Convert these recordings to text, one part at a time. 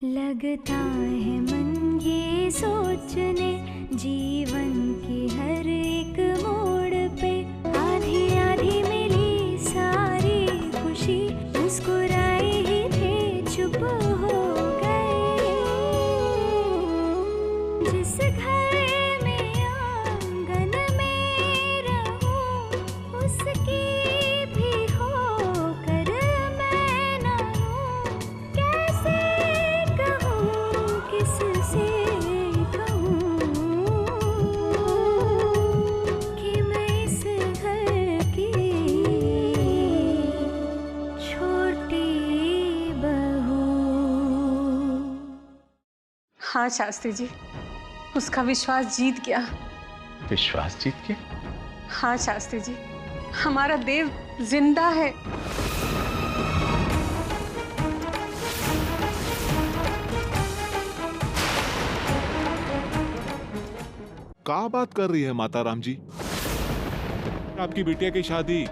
लगता है मन ये सोचने जीवन की हर एक मोड़ पे आधी आधी मिली सारी खुशी मुस्कुराए ही थे चुप हो गए। जिस घर में आंगन में रहूं उसकी भी होकर मैं ना हूं। कैसे कहूं किससे कहूं कि मैं इस घर की छोटी बहू। हाँ शास्त्री जी, उसका विश्वास जीत गया। विश्वास जीत के? हाँ शास्त्री जी, हमारा देव जिंदा है। क्या बात कर रही है माता राम जी? आपकी बिटिया की शादी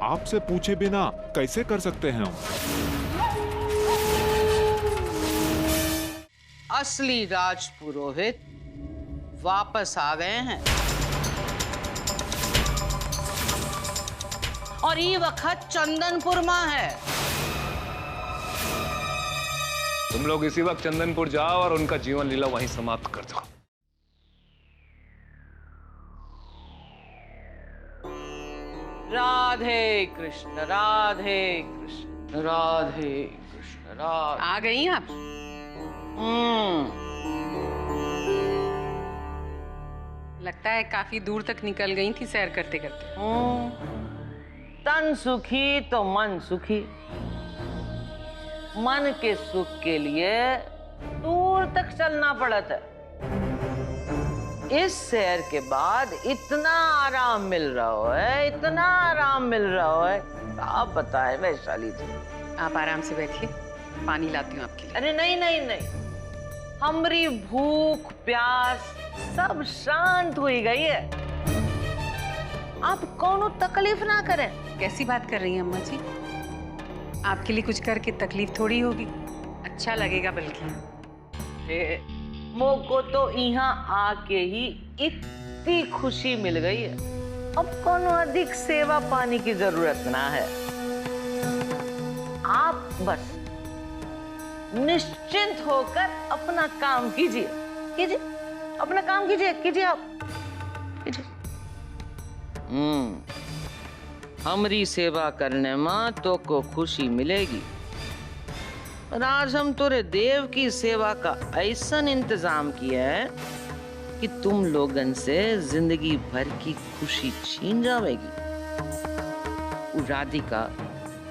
आपसे पूछे बिना कैसे कर सकते हैं हम? असली राजपुरोहित वापस आ गए हैं और ये वक्त चंदनपुर में है। तुम लोग इसी वक्त चंदनपुर जाओ और उनका जीवन लीला वहीं समाप्त कर दो। राधे कृष्ण राधे कृष्ण राधे कृष्ण राधे। आ गई आप? लगता है काफी दूर तक निकल गई थी सैर करते करते। तन सुखी तो मन सुखी। मन के सुख के लिए दूर तक चलना पड़ता है। इस सैर के बाद इतना आराम मिल रहा है, इतना आराम मिल रहा है, आप बताएं वैशाली जी। आप आराम से बैठिए, पानी लाती हूँ आपके लिए। अरे नहीं नहीं नहीं, हमारी भूख प्यास सब शांत हो गई है। आप कोनो तकलीफ ना करें। कैसी बात कर रही हैं अम्मा जी? आपके लिए कुछ करके तकलीफ थोड़ी होगी, अच्छा लगेगा बल्कि। मोको तो यहाँ आके ही इतनी खुशी मिल गई है, अब कोनो अधिक सेवा पानी की जरूरत ना है। आप बस निश्चिंत होकर अपना काम कीजिए, कीजिए अपना काम कीजिए, कीजिए आप कीजिए। हमारी सेवा करने में तो को खुशी मिलेगी। और आज हम तोरे देव की सेवा का ऐसा इंतजाम किया है कि तुम लोगन से जिंदगी भर की खुशी छीन जाएगी।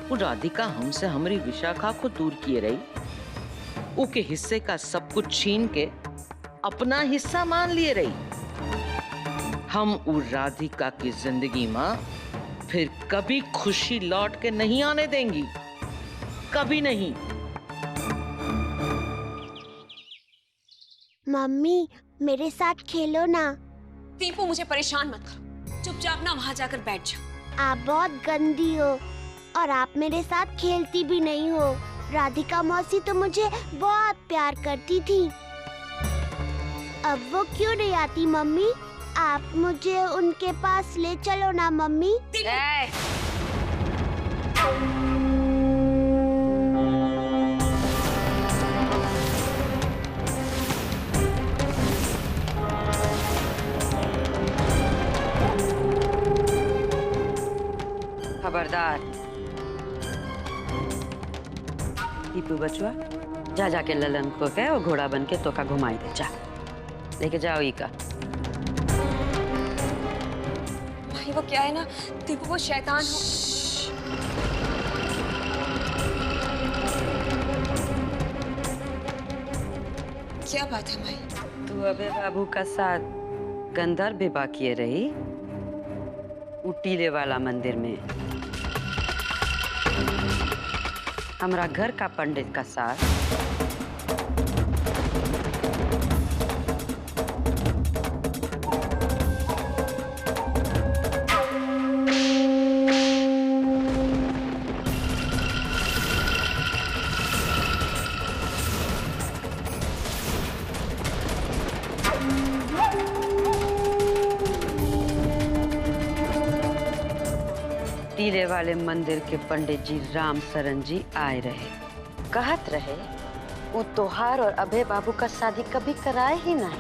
वो राधिका हमसे हमारी विशाखा को दूर किए रही, उनके हिस्से का सब कुछ छीन के अपना हिस्सा मान लिए रही। हम उस राधिका की जिंदगी में फिर कभी खुशी लौट के नहीं आने देंगी, कभी नहीं। मम्मी मेरे साथ खेलो ना। दीपू मुझे परेशान मत करो, चुपचाप ना वहाँ जाकर बैठ जाओ। आप बहुत गंदी हो और आप मेरे साथ खेलती भी नहीं हो। राधिका मौसी तो मुझे बहुत प्यार करती थी, अब वो क्यों नहीं आती मम्मी? आप मुझे उनके पास ले चलो ना मम्मी। खबरदार दीपू बचुआ, जा जाके ललन को कहे और घोड़ा बन के तोका घुमाई दे। जा लेके जाओ इका। भाई वो क्या है ना दीपू, वो शैतान हो। क्या बात है माई? तू अबे बाबू का साथ गंधर्व भी बाकी रही उटीले वाला मंदिर में। हमारा घर का पंडित का साथ टीले वाले मंदिर के पंडित जी राम सरन जी आए रहे, कहत रहे वो तोहार और अभय बाबू का शादी कभी कराए ही नहीं।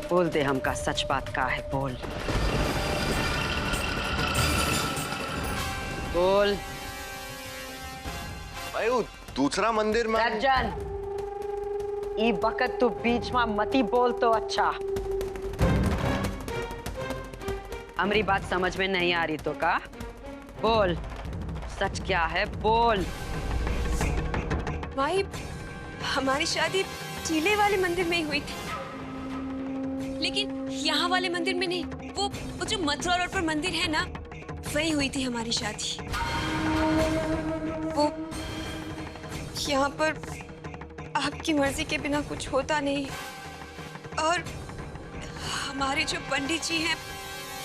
बोल दे हमका सच बात का है, बोल बोल। भाई वो दूसरा मंदिर में सज्जन, ई बकत तू बीच में मती बोल तो अच्छा। हमारी बात समझ में नहीं आ रही तो का बोल, सच क्या है बोल। भाई हमारी शादी टीले वाले मंदिर में ही हुई थी, लेकिन यहाँ वाले मंदिर में नहीं। वो जो मथुरा रोड पर मंदिर है ना, वही हुई थी हमारी शादी। वो यहाँ पर आपकी मर्जी के बिना कुछ होता नहीं, और हमारे जो पंडित जी हैं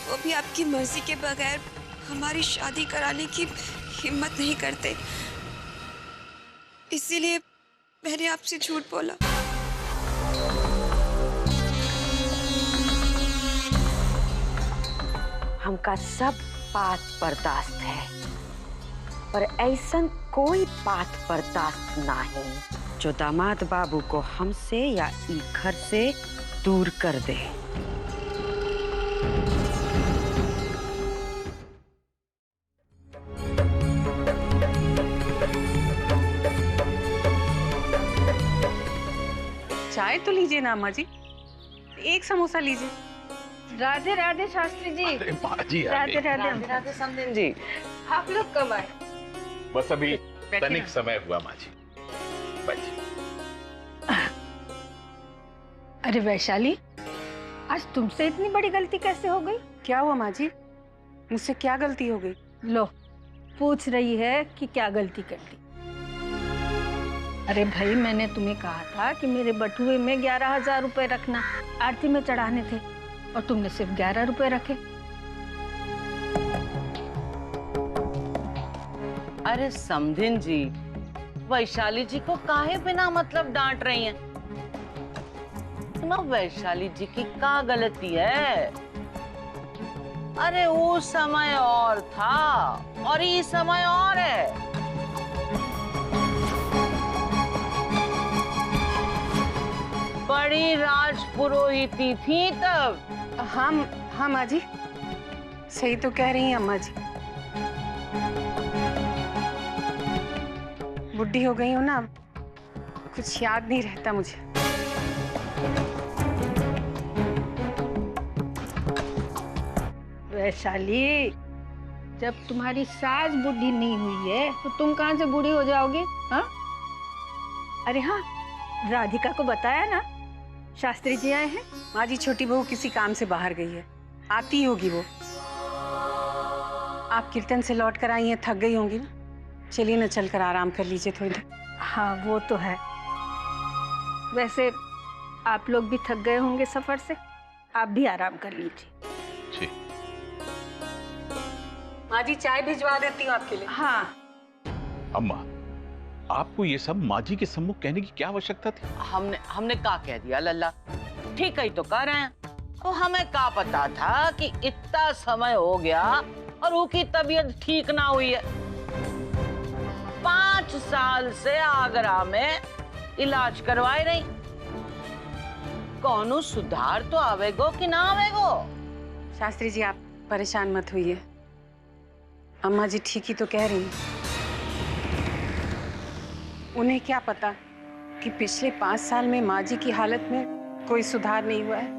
वो भी आपकी मर्जी के बगैर हमारी शादी कराने की हिम्मत नहीं करते। इसीलिए मैंने आपसे झूठ बोला। हमका सब बात बर्दाश्त है, पर ऐसा कोई बात बर्दाश्त नहीं जो दामाद बाबू को हमसे या ई घर से दूर कर दे। चाय तो लीजिए ना अम्मा जी, एक समोसा लीजिए। राधे राधे शास्त्री जी। अरे माँ जी राधे राधे। राधे समधिन जी। आप लोग कब आए? बस अभी तनिक समय हुआ माँ जी। बैठिए। अरे वैशाली, आज तुमसे इतनी बड़ी गलती कैसे हो गई? क्या हुआ माँ जी, मुझसे क्या गलती हो गई? लो, पूछ रही है कि क्या गलती कर दी। अरे भाई, मैंने तुम्हें कहा था कि मेरे बटुए में 11,000 रुपए रखना, आरती में चढ़ाने थे, और तुमने सिर्फ 11 रुपए रखे। अरे समधिन जी, वैशाली जी को काहे बिना मतलब डांट रही हैं? तुम्हारा वैशाली जी की क्या गलती है? अरे वो समय और था और ये समय और है। बड़ी राजपुरोहिती थी तब। हाँ माँ जी, सही तो कह रही हैं अम्मा जी। बुढ़ी हो गई हूँ ना, कुछ याद नहीं रहता मुझे। वैशाली, जब तुम्हारी सास बूढ़ी नहीं हुई है तो तुम कहाँ से बूढ़ी हो जाओगी? हाँ? अरे हाँ, राधिका को बताया ना, शास्त्री जी आए हैं। माँ जी, छोटी बहू किसी काम से बाहर गई है, आती होगी वो। आप कीर्तन से लौट कर आई हैं, थक गई होंगी ना। चलिए ना, चलकर आराम कर लीजिए थोड़ी देर। हाँ, वो तो है। वैसे आप लोग भी थक गए होंगे सफर से, आप भी आराम कर लीजिए। जी। माँ जी, चाय भिजवा देती हूँ आपके लिए। हाँ। अम्मा, आपको ये सब माँ जी के सम्मुख कहने की क्या आवश्यकता थी? हमने क्या कह दिया लल्ला? ठीक है तो कह रहे हैं। तो हमें क्या पता था कि इतना समय हो गया और उसकी तबीयत ठीक ना हुई है। 5 साल से आगरा में इलाज करवाए रही। कौनो सुधार तो आवेगो कि ना आवेगो? शास्त्री जी, आप परेशान मत होइए, अम्मा जी ठीक ही तो कह रही हैं। उन्हें क्या पता कि पिछले 5 साल में माँ जी की हालत में कोई सुधार नहीं हुआ है।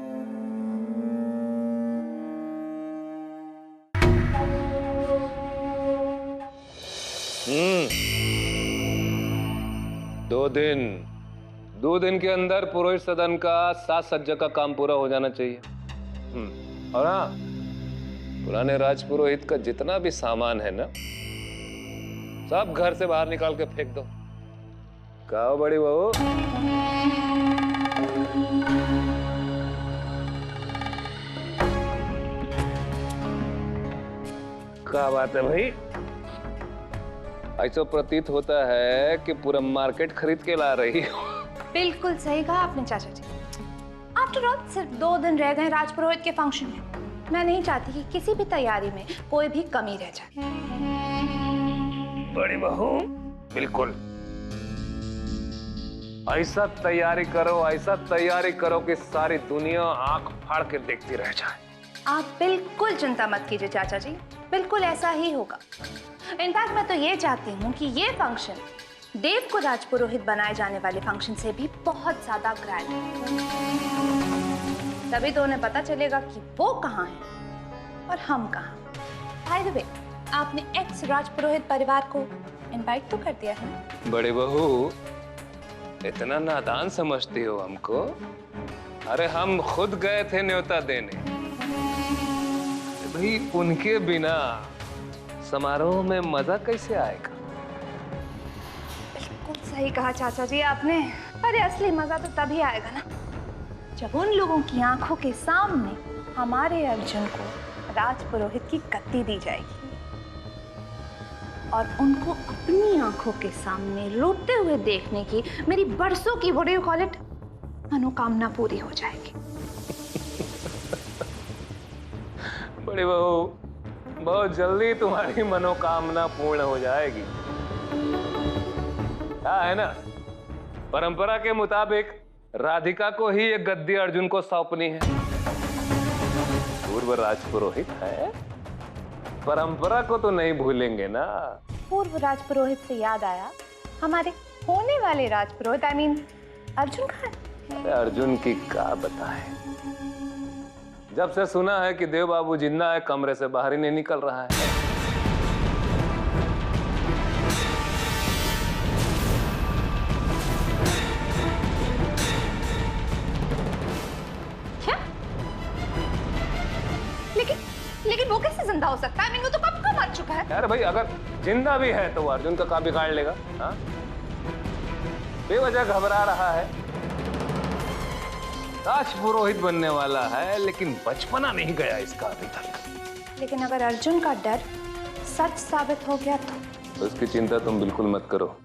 दो दिन के अंदर पुरोहित सदन का साज सज्जा का काम पूरा हो जाना चाहिए। और हाँ, पुराने राजपुरोहित का जितना भी सामान है ना, सब घर से बाहर निकाल के फेंक दो। कहा बड़ी बहू? क्या बात है भाई? ऐसा प्रतीत होता है कि पूरा मार्केट खरीद के ला रही हो। बिल्कुल सही कहा आपने चाचा जी। आफ्टर ऑल सिर्फ 2 दिन रह गए राजपुरोहित के फंक्शन में, मैं नहीं चाहती कि किसी भी तैयारी में कोई भी कमी रह जाए। बड़ी बहू, बिल्कुल ऐसा तैयारी करो कि सारी दुनिया आंख फाड़ के देखती रह जाए। आप बिल्कुल चिंता मत कीजिए चाचा जी, बिल्कुल ऐसा ही होगा। इनफैक्ट मैं तो ये चाहती हूँ कि ये फंक्शन देव को राजपुरोहित बनाए जाने वाले फंक्शन से भी बहुत ज्यादा ग्रैंड है। तभी तो उन्हें पता चलेगा कि वो कहाँ है और हम कहाँ। बाय द वे, आपने एक्स राजपुरोहित परिवार को इनवाइट तो कर दिया है। बड़ी बहू, इतना नादान समझती हो हमको? अरे हम खुद गए थे न्योता देने। भाई उनके बिना समारोह में मजा कैसे आएगा? बिल्कुल सही कहा चाचा जी आपने। अरे असली मजा तो तभी आएगा ना जब उन लोगों की आंखों के सामने हमारे अर्जुन को राजपुरोहित की गद्दी दी जाएगी और उनको अपनी आंखों के सामने रोते हुए देखने की मेरी बरसों की what do you call it मनोकामना पूरी हो जाएगी। बड़ी बहू, बहुत जल्दी तुम्हारी मनोकामना पूर्ण हो जाएगी। क्या है ना, परंपरा के मुताबिक राधिका को ही ये गद्दी अर्जुन को सौंपनी है। पूर्व राजपुरोहित है, परंपरा को तो नहीं भूलेंगे ना। पूर्व राजपुरोहित से याद आया, हमारे होने वाले राजपुरोहित आई मीन अर्जुन कहाँ है? अरे अर्जुन की क्या बताए, जब से सुना है कि देव बाबू जिंदा है कमरे से बाहर ही नहीं निकल रहा है। लेकिन वो कैसे जिंदा हो सकता है? I mean, वो तो कब का मर चुका है। यार भाई, अगर जिंदा भी है तो वो अर्जुन का काम बिगाड़ लेगा। हाँ, बेवजह घबरा रहा है। राजपुरोहित बनने वाला है लेकिन बचपना नहीं गया इसका अभी तक। लेकिन अगर अर्जुन का डर सच साबित हो गया तो उसकी चिंता तुम बिल्कुल मत करो।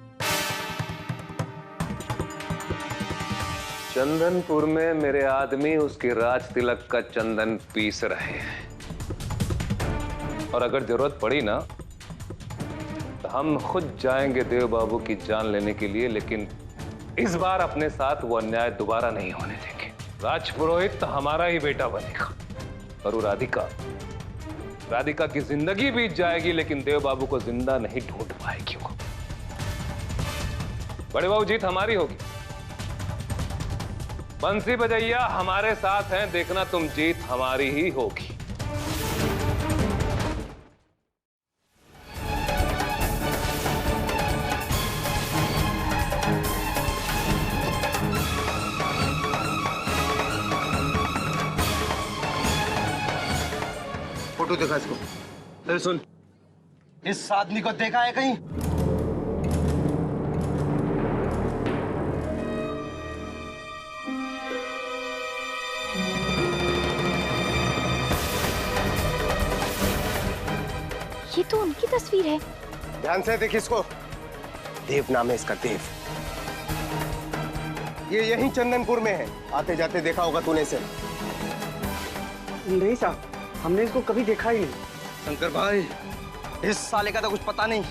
चंदनपुर में मेरे आदमी उसकी राज तिलक का चंदन पीस रहे हैं और अगर जरूरत पड़ी ना तो हम खुद जाएंगे देव बाबू की जान लेने के लिए, लेकिन इस बार अपने साथ वो अन्याय दोबारा नहीं होने देंगे। राजपुरोहित तो हमारा ही बेटा बनेगा और वो राधिका की जिंदगी बीत जाएगी लेकिन देव बाबू को जिंदा नहीं ढूंढ पाएगी वो। बड़े बाबू, जीत हमारी होगी। बंसी बजैया हमारे साथ हैं, देखना तुम जीत हमारी ही होगी। फोटो दिखा इसको। अरे सुन, इस आदमी को देखा है कहीं? ये तो उनकी तस्वीर है। ध्यान से देख इसको। देव नाम है इसका, देव। ये यहीं चंदनपुर में है। आते जाते देखा होगा तूने इसे। नहीं साहब, हमने इसको कभी देखा ही नहीं। शंकर भाई, इस साले का तो कुछ पता नहीं।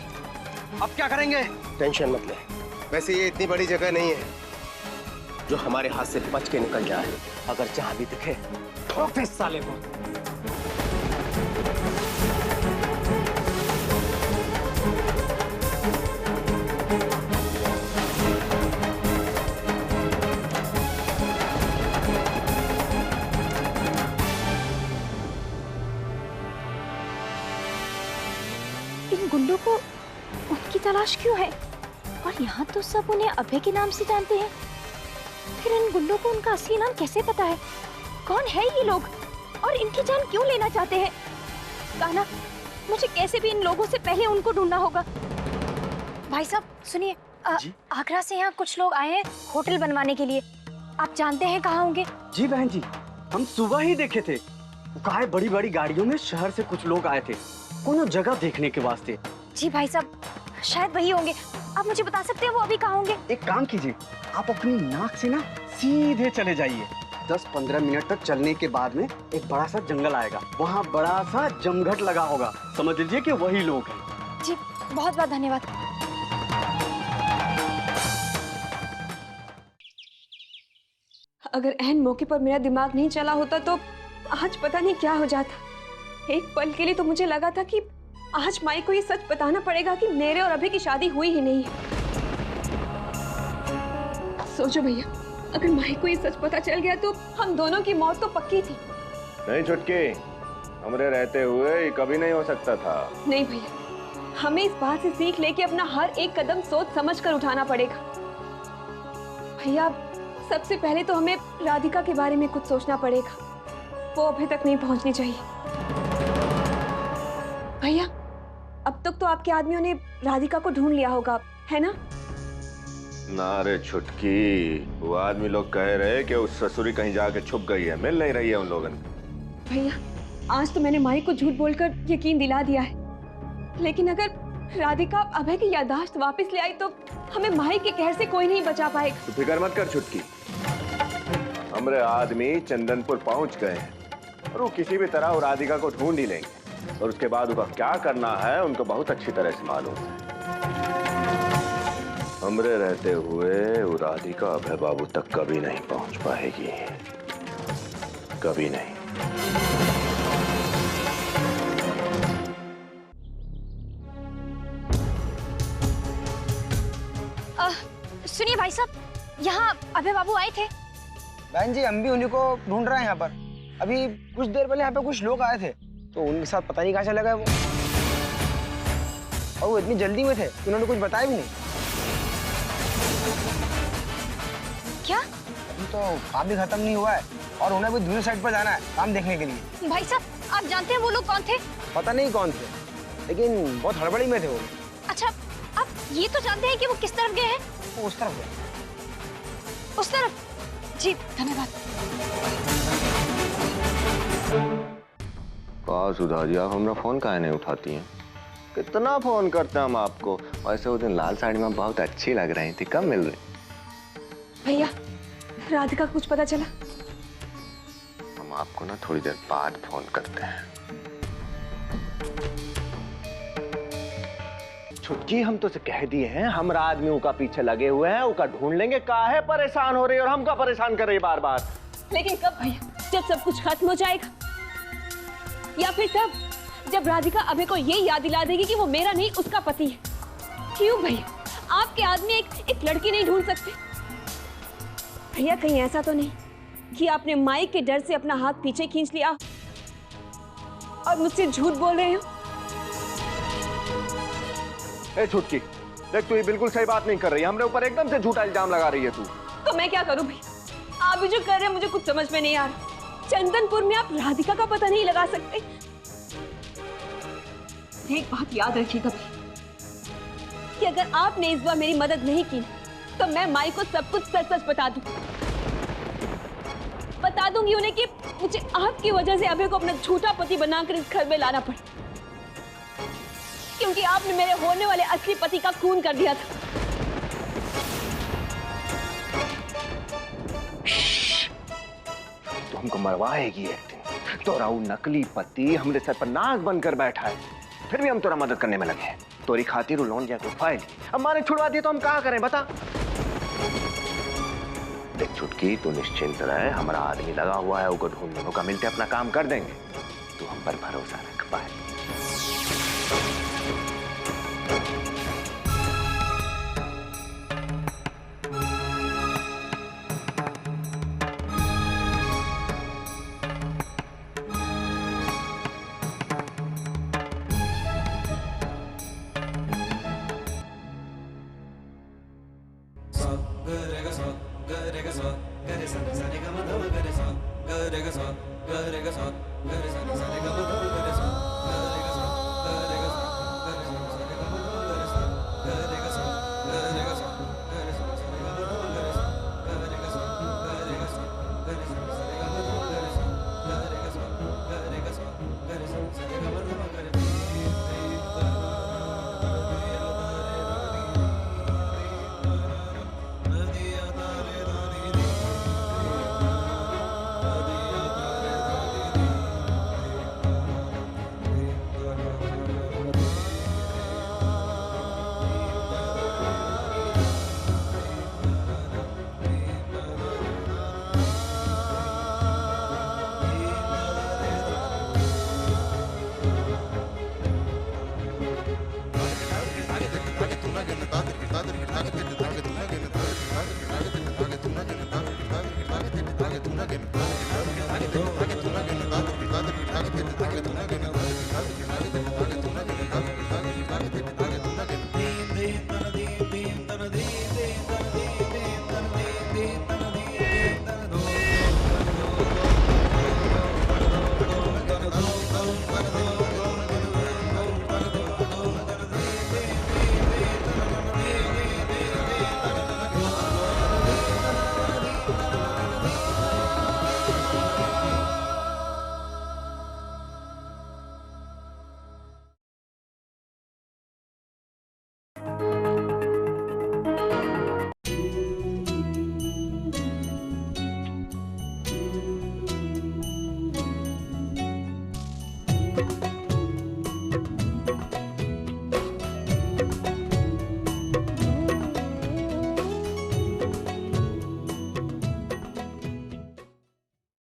अब क्या करेंगे? टेंशन मत ले। वैसे ये इतनी बड़ी जगह नहीं है जो हमारे हाथ से बच के निकल जाए। अगर जहां भी दिखे ठोक दे इस साले को। इन गुंडों को उनकी तलाश क्यों है? और यहाँ तो सब उन्हें अभय के नाम से जानते हैं। फिर इन गुंडों को उनका असली नाम कैसे पता है? कौन है ये लोग और इनकी जान क्यों लेना चाहते हैं? कान्हा, मुझे कैसे भी इन लोगों से पहले उनको ढूंढना होगा। भाई साहब सुनिए, आगरा से यहाँ कुछ लोग आए हैं होटल बनवाने के लिए। आप जानते हैं कहाँ होंगे? जी बहन जी, हम सुबह ही देखे थे। कहा है बड़ी बड़ी गाड़ियों में शहर से कुछ लोग आए थे कोनो जगह देखने के वास्ते। जी भाई साहब, शायद वही होंगे। आप मुझे बता सकते हैं वो अभी कहाँ होंगे? एक काम कीजिए, आप अपनी नाक से ना सीधे चले जाइए 10-15 मिनट तक चलने के बाद में एक बड़ा सा जंगल आएगा, वहाँ बड़ा सा जमघट लगा होगा, समझ लीजिए कि वही लोग हैं। जी बहुत बहुत धन्यवाद। अगर एन मौके पर मेरा दिमाग नहीं चला होता तो आज पता नहीं क्या हो जाता। एक पल के लिए तो मुझे लगा था कि आज माई को ये सच बताना पड़ेगा कि मेरे और अभय की शादी हुई ही नहीं है। सोचो भैया, अगर माई को ये सच पता चल गया तो हम दोनों की मौत तो पक्की थी। नहीं छुटकी, हमरे रहते हुए ये कभी नहीं हो सकता था। नहीं भैया, हमें इस बात से सीख लेके अपना हर एक कदम सोच समझ कर उठाना पड़ेगा। भैया सबसे पहले तो हमें राधिका के बारे में कुछ सोचना पड़ेगा, वो अभी तक नहीं पहुंचनी चाहिए। भैया अब तक तो आपके आदमियों ने राधिका को ढूंढ लिया होगा, है ना? ना रे छुटकी, वो आदमी लोग कह रहे कि उस ससुरी कहीं जाके छुप गई है, मिल नहीं रही है उन लोगों ने। भैया आज तो मैंने माई को झूठ बोलकर यकीन दिला दिया है, लेकिन अगर राधिका अभय की याददाश्त वापस ले आई तो हमें माई के कहर से कोई नहीं बचा पाएगा। तो फिक्र मत कर छुटकी, हमरे आदमी चंदनपुर पहुंच गए हैं और वो किसी भी तरह वो राधिका को ढूंढ ही लेंगे, और उसके बाद उनका क्या करना है उनको बहुत अच्छी तरह से मालूम है। हमरे रहते हुए वो राधिका अभय बाबू तक कभी नहीं पहुंच पाएगी, कभी नहीं। सुनिए भाई साहब, यहाँ अभय बाबू आए थे। बहन जी हम भी उन्हीं को ढूंढ रहे हैं यहाँ पर। अभी कुछ देर पहले यहाँ पे कुछ लोग आए थे तो उनके साथ पता नहीं कहाँ चला गया वो, और वो इतनी जल्दी में थे कि उन्होंने कुछ बताया भी नहीं। क्या? अभी तो काम भी खत्म नहीं हुआ है और उन्हें भी दूसरी साइड पर जाना है काम देखने के लिए। भाई साहब आप जानते हैं वो लोग कौन थे? पता नहीं कौन थे, लेकिन बहुत हड़बड़ी में थे वो। अच्छा आप ये तो जानते हैं कि वो किस तरफ गए हैं? वो उस तरफ गए। उस तरफ? जी धन्यवाद। सुधा जी, आप हमारा फोन काहे नहीं उठाती हैं? कितना फोन करते हैं हम आपको। वैसे वो दिन लाल साड़ी में बहुत अच्छी लग रही थी, कब मिल रही? भैया राधिका को कुछ पता चला? हम आपको ना थोड़ी देर बाद फोन करते हैं। छुटकी हम तो से कह दिए हैं, हम आदमियों का पीछे लगे हुए हैं, उनका ढूंढ लेंगे। काहे परेशान हो रही है और हमका परेशान कर रही है बार बार? लेकिन कब भैया? जब सब कुछ खत्म हो जाएगा, या फिर तब जब राधिका अभय को ये याद दिला देगी कि वो मेरा नहीं उसका पति है। क्यों भैया, आपके आदमी एक लड़की नहीं ढूंढ सकते? भैया कहीं ऐसा तो नहीं कि आपने माई के डर से अपना हाथ पीछे खींच लिया और मुझसे झूठ बोल रहे हो? ए छुटकी, देख तू ये बिल्कुल सही बात नहीं कर रही है, हमरे ऊपर एकदम से झूठा इल्जाम लगा रही है तू। तो मैं क्या करूं भैया? आप भी जो कर रहे हैं मुझे कुछ समझ में नहीं आ रहा। चंदनपुर में आप राधिका का पता नहीं लगा सकते? एक बात याद रखिएगा भैया कि अगर आपने इस बार मेरी मदद नहीं की तो मैं माई को सब कुछ सच सच बता दूंगी उन्हें कि मुझे आपकी वजह से अभय को अपना झूठा पति बनाकर इस घर में लाना पड़ा, क्योंकि आपने मेरे होने वाले असली पति का खून कर दिया था। तो हमको मरवाएगी एक दिन। तोरा वो नकली पति हमरे सर पर नाक बनकर बैठा है, फिर भी हम तोरा मदद करने में लगे हैं। तोरी खातिर लोन जाके फाइल अब माने छुड़वा दिए तो हम क्या करें बता? देख छुटकी, तू निश्चिंत रहे, हमारा आदमी लगा हुआ है, उसको ढूंढने का मिलते अपना काम कर देंगे। तू हम पर भरोसा रख।